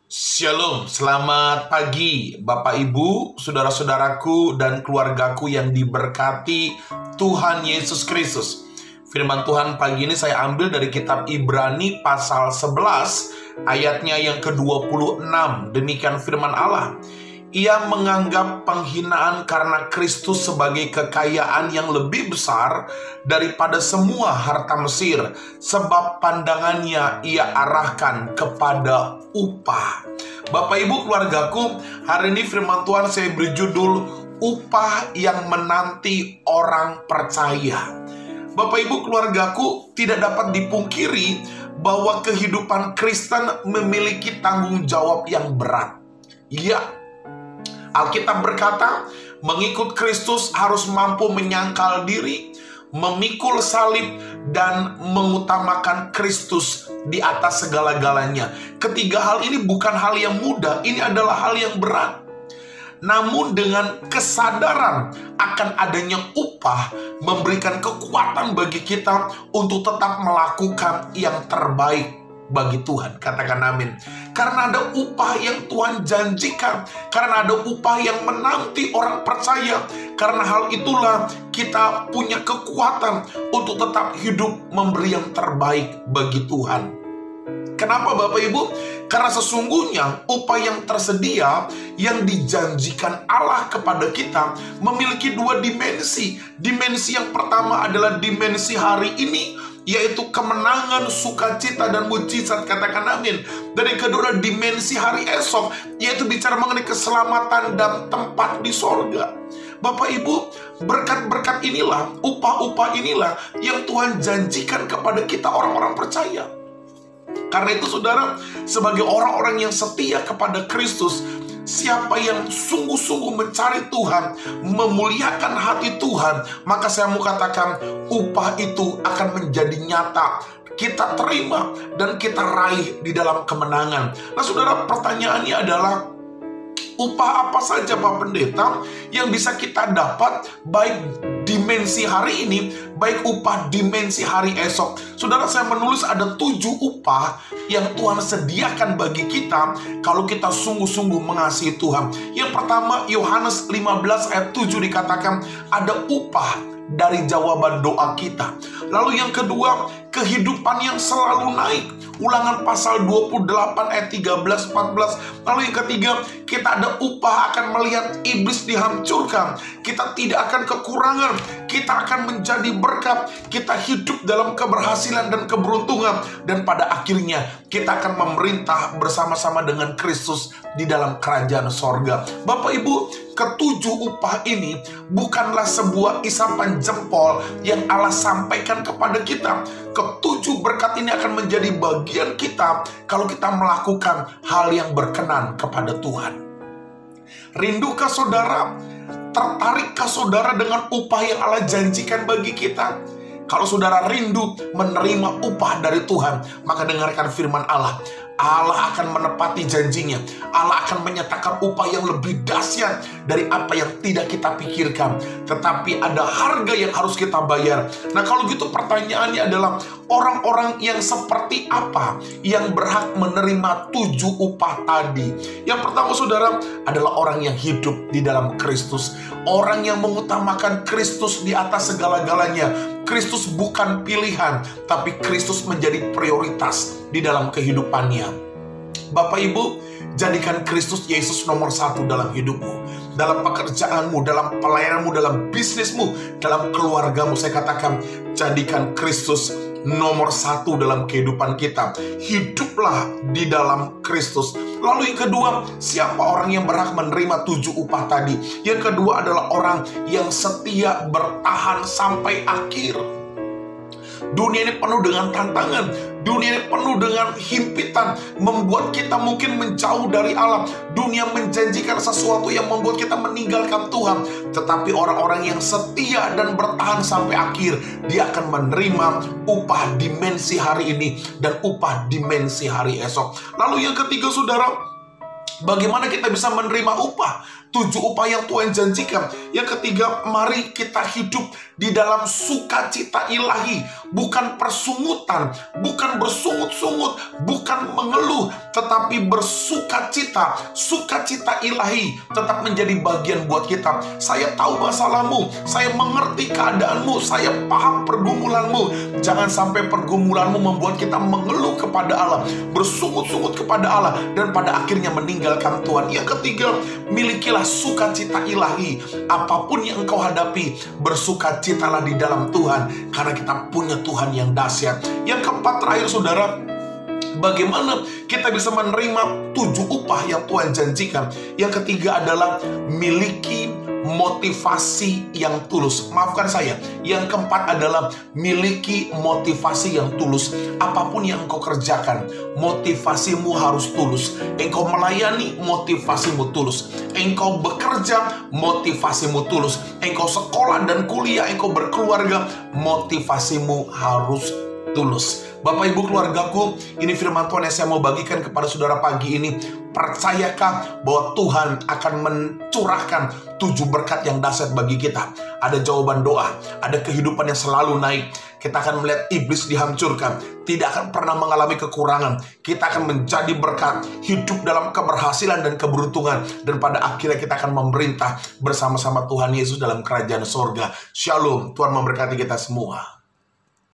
Shalom, selamat pagi Bapak Ibu, saudara-saudaraku dan keluargaku yang diberkati Tuhan Yesus Kristus. Firman Tuhan pagi ini saya ambil dari kitab Ibrani pasal 11 ayatnya yang ke-26. Demikian firman Allah. Ia menganggap penghinaan karena Kristus sebagai kekayaan yang lebih besar daripada semua harta Mesir, sebab pandangannya ia arahkan kepada upah. Bapak Ibu keluargaku, hari ini firman Tuhan saya beri judul upah yang menanti orang percaya. Bapak Ibu keluargaku, tidak dapat dipungkiri bahwa kehidupan Kristen memiliki tanggung jawab yang berat. Ya, Alkitab berkata, mengikut Kristus harus mampu menyangkal diri, memikul salib, dan mengutamakan Kristus di atas segala-galanya. Ketiga hal ini bukan hal yang mudah, ini adalah hal yang berat. Namun dengan kesadaran akan adanya upah, memberikan kekuatan bagi kita untuk tetap melakukan yang terbaik bagi Tuhan. Katakan amin. Karena ada upah yang Tuhan janjikan, karena ada upah yang menanti orang percaya. Karena hal itulah kita punya kekuatan untuk tetap hidup memberi yang terbaik bagi Tuhan. Kenapa Bapak Ibu? Karena sesungguhnya upah yang tersedia, yang dijanjikan Allah kepada kita, memiliki dua dimensi. Dimensi yang pertama adalah dimensi hari ini, yaitu kemenangan, sukacita, dan mujizat. Katakan amin. Dan yang kedua dimensi hari esok, yaitu bicara mengenai keselamatan dan tempat di sorga. Bapak Ibu, berkat-berkat inilah, upah-upah inilah yang Tuhan janjikan kepada kita orang-orang percaya. Karena itu saudara, sebagai orang-orang yang setia kepada Kristus, siapa yang sungguh-sungguh mencari Tuhan, memuliakan hati Tuhan, maka saya mau katakan upah itu akan menjadi nyata. Kita terima dan kita raih di dalam kemenangan. Nah saudara, pertanyaannya adalah, upah apa saja Pak Pendeta yang bisa kita dapat baik dimensi hari ini, baik upah dimensi hari esok? Saudara, saya menulis ada 7 upah yang Tuhan sediakan bagi kita kalau kita sungguh-sungguh mengasihi Tuhan. Yang pertama, Yohanes 15 ayat 7 dikatakan ada upah dari jawaban doa kita. Lalu yang kedua, kehidupan yang selalu naik. Ulangan pasal 28 ayat 13-14. Lalu yang ketiga, kita ada upah akan melihat iblis dihancurkan. Kita tidak akan kekurangan. Kita akan menjadi berkat. Kita hidup dalam keberhasilan dan keberuntungan. Dan pada akhirnya kita akan memerintah bersama-sama dengan Kristus di dalam kerajaan sorga. Bapak Ibu, ketujuh upah ini bukanlah sebuah isapan jempol yang Allah sampaikan kepada kita. Ketujuh berkat ini akan menjadi bagian kita kalau kita melakukan hal yang berkenan kepada Tuhan. Rindukah saudara? Tertarikkah saudara dengan upah yang Allah janjikan bagi kita? Kalau saudara rindu menerima upah dari Tuhan, maka dengarkan firman Allah. Allah akan menepati janjinya. Allah akan menyatakan upah yang lebih dahsyat dari apa yang tidak kita pikirkan. Tetapi ada harga yang harus kita bayar. Nah kalau gitu pertanyaannya adalah, orang-orang yang seperti apa yang berhak menerima 7 upah tadi? Yang pertama saudara adalah orang yang hidup di dalam Kristus. Orang yang mengutamakan Kristus di atas segala-galanya. Kristus bukan pilihan, tapi Kristus menjadi prioritas di dalam kehidupannya. Bapak Ibu, jadikan Kristus Yesus nomor 1 dalam hidupmu, dalam pekerjaanmu, dalam pelayananmu, dalam bisnismu, dalam keluargamu. Saya katakan, jadikan Kristus nomor 1 dalam kehidupan kita. Hiduplah di dalam Kristus. Lalu yang kedua, siapa orang yang berhak menerima 7 upah tadi? Yang kedua adalah orang yang setia bertahan sampai akhir. Dunia ini penuh dengan tantangan. Dunia ini penuh dengan himpitan, membuat kita mungkin menjauh dari Allah. Dunia menjanjikan sesuatu yang membuat kita meninggalkan Tuhan. Tetapi orang-orang yang setia dan bertahan sampai akhir, dia akan menerima upah dimensi hari ini dan upah dimensi hari esok. Lalu yang ketiga saudara, Bagaimana kita bisa menerima upah? 7 upah yang Tuhan janjikan. Yang ketiga, mari kita hidup di dalam sukacita ilahi. Bukan persungutan, bukan bersungut-sungut, bukan mengeluh, tetapi bersukacita. Sukacita ilahi tetap menjadi bagian buat kita. Saya tahu masalahmu, saya mengerti keadaanmu, saya paham pergumulanmu. Jangan sampai pergumulanmu membuat kita mengeluh kepada Allah, bersungut-sungut kepada Allah, dan pada akhirnya meninggalkan Tuhan. Yang ketiga, milikilah sukacita ilahi. Apapun yang engkau hadapi, bersukacitalah di dalam Tuhan, karena kita punya Tuhan yang dahsyat. Yang keempat, terakhir saudara, bagaimana kita bisa menerima 7 upah yang Tuhan janjikan? Yang ketiga adalah miliki motivasi yang tulus. Maafkan saya, yang keempat adalah miliki motivasi yang tulus. Apapun yang engkau kerjakan, motivasimu harus tulus. Engkau melayani, motivasimu tulus. Engkau bekerja, motivasimu tulus. Engkau sekolah dan kuliah, engkau berkeluarga, motivasimu harus tulus. Bapak Ibu keluargaku, ini firman Tuhan yang saya mau bagikan kepada saudara pagi ini. Percayakah bahwa Tuhan akan mencurahkan 7 berkat yang dahsyat bagi kita? Ada jawaban doa, ada kehidupan yang selalu naik. Kita akan melihat iblis dihancurkan, tidak akan pernah mengalami kekurangan. Kita akan menjadi berkat, hidup dalam keberhasilan dan keberuntungan, dan pada akhirnya kita akan memerintah bersama-sama Tuhan Yesus dalam kerajaan sorga. Shalom, Tuhan memberkati kita semua.